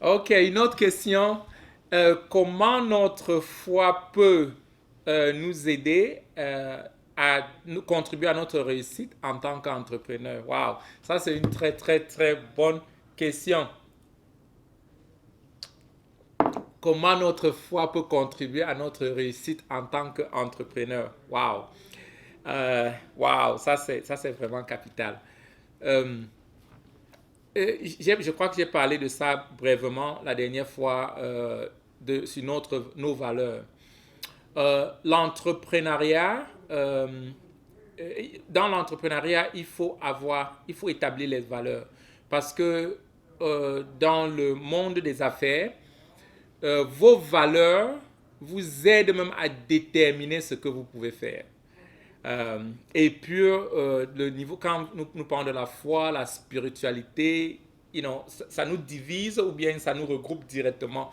Ok, une autre question. Comment notre foi peut nous aider à nous contribuer à notre réussite en tant qu'entrepreneur? Wow, ça c'est une très très très bonne question. Comment notre foi peut contribuer à notre réussite en tant qu'entrepreneur? Wow, wow, ça c'est vraiment capital. Euh, je crois que j'ai parlé de ça brièvement la dernière fois sur nos valeurs. L'entrepreneuriat, dans l'entrepreneuriat, il faut établir les valeurs. Parce que dans le monde des affaires, vos valeurs vous aident même à déterminer ce que vous pouvez faire. Et puis, le niveau, quand nous parlons de la foi, la spiritualité, ça nous divise ou bien ça nous regroupe directement.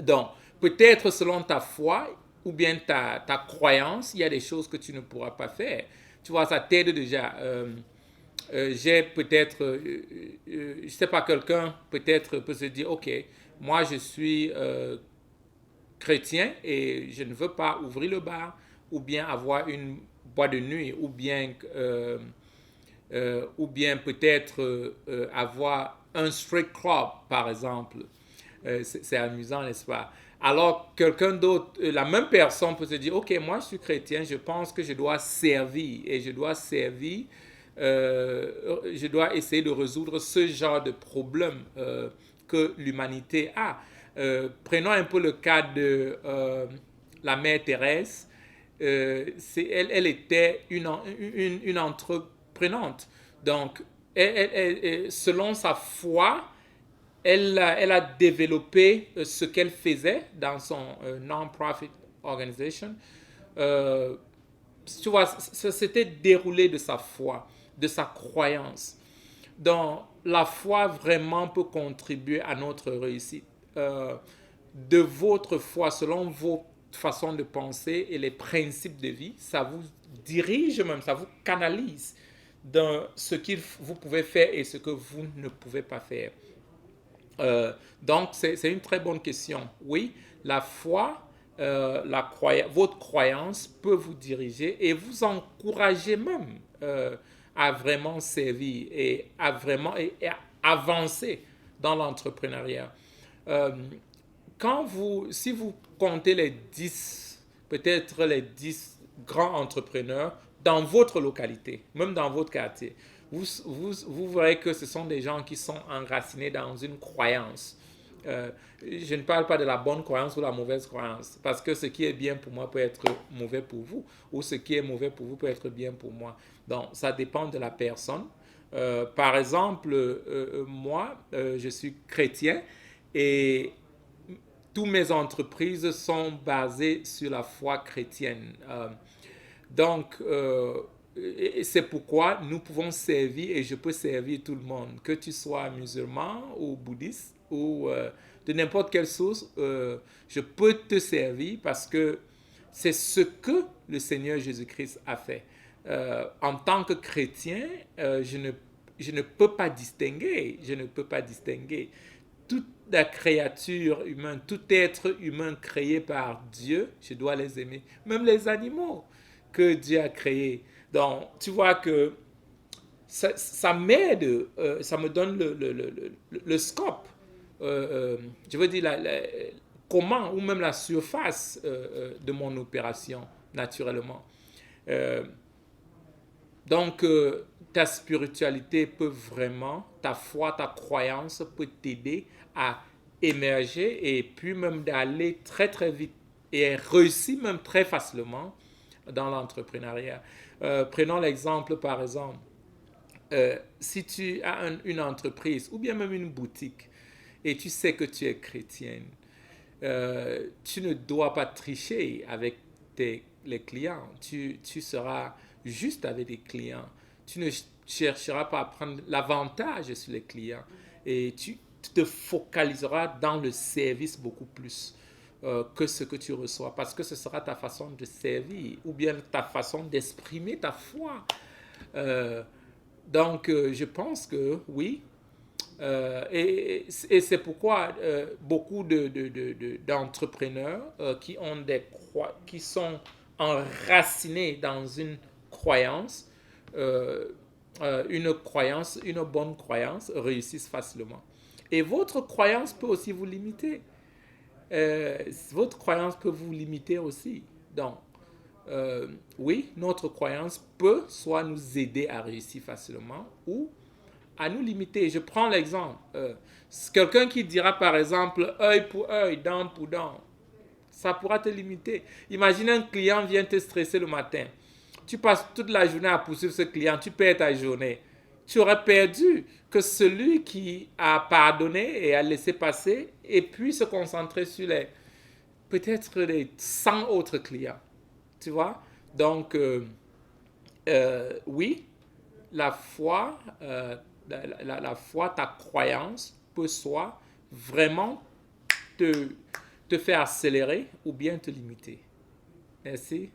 Donc, peut-être selon ta foi ou bien ta croyance, il y a des choses que tu ne pourras pas faire. Tu vois, ça t'aide déjà. J'ai peut-être, je ne sais pas, quelqu'un peut-être peut se dire, OK, moi je suis chrétien et je ne veux pas ouvrir le bar ou bien avoir une boîte de nuit ou bien peut-être avoir un straight club, par exemple. C'est amusant, n'est-ce pas? Alors, quelqu'un d'autre, la même personne peut se dire, OK, moi je suis chrétien, je pense que je dois servir et je dois essayer de résoudre ce genre de problème que l'humanité a. Prenons un peu le cas de la mère Thérèse. Elle était une entreprenante. Donc, selon sa foi, elle a développé ce qu'elle faisait dans son non-profit organization. Euh, Tu vois, ça s'était déroulé de sa foi, de sa croyance. Donc, la foi vraiment peut contribuer à notre réussite. Euh, de votre foi, selon vos façons de penser et les principes de vie, ça vous dirige même, ça vous canalise dans ce que vous pouvez faire et ce que vous ne pouvez pas faire. Donc, c'est une très bonne question. Oui, la foi, votre croyance peut vous diriger et vous encourager même à vraiment servir et à avancer dans l'entrepreneuriat. Euh, Si vous comptez les 10, peut-être les 10 grands entrepreneurs dans votre localité, même dans votre quartier, vous verrez que ce sont des gens qui sont enracinés dans une croyance. Euh, je ne parle pas de la bonne croyance ou la mauvaise croyance, parce que ce qui est bien pour moi peut être mauvais pour vous, ou ce qui est mauvais pour vous peut être bien pour moi. Donc, ça dépend de la personne. Par exemple, moi, je suis chrétien et toutes mes entreprises sont basées sur la foi chrétienne. Donc, c'est pourquoi nous pouvons servir et je peux servir tout le monde, que tu sois musulman ou bouddhiste ou de n'importe quelle source, je peux te servir parce que c'est ce que le Seigneur Jésus-Christ a fait. En tant que chrétien, je ne peux pas distinguer, je ne peux pas distinguer toute la créature humaine, tout être humain créé par Dieu, je dois les aimer. Même les animaux que Dieu a créés. Donc, tu vois que ça m'aide, ça me donne le scope, je veux dire comment, ou même la surface de mon opération, naturellement. Euh, donc, ta spiritualité peut vraiment, ta foi, ta croyance peut t'aider à émerger et puis même d'aller très très vite et réussir même très facilement dans l'entrepreneuriat. Prenons l'exemple par exemple, si tu as une entreprise ou bien même une boutique et tu sais que tu es chrétienne, tu ne dois pas tricher avec les clients. Tu seras juste avec les clients. Tu ne chercheras pas à prendre l'avantage sur les clients. Et tu te focaliseras dans le service beaucoup plus que ce que tu reçois. Parce que ce sera ta façon de servir ou bien ta façon d'exprimer ta foi. Euh, donc, je pense que oui, Et c'est pourquoi beaucoup d'entrepreneurs qui sont enracinés dans euh, une bonne croyance, réussissent facilement. Et votre croyance peut aussi vous limiter. Votre croyance peut vous limiter aussi. Donc, oui, notre croyance peut soit nous aider à réussir facilement ou à nous limiter. Je prends l'exemple. Quelqu'un qui dira par exemple œil pour œil, dent pour dent, ça pourra te limiter. Imagine un client vient te stresser le matin. Tu passes toute la journée à poursuivre ce client, tu perds ta journée. Tu aurais perdu que celui qui a pardonné et a laissé passer et puis se concentrer sur peut-être les 100 autres clients. Tu vois? Donc, oui, la foi, la foi, ta croyance peut soit vraiment te, te faire accélérer ou bien te limiter. Merci.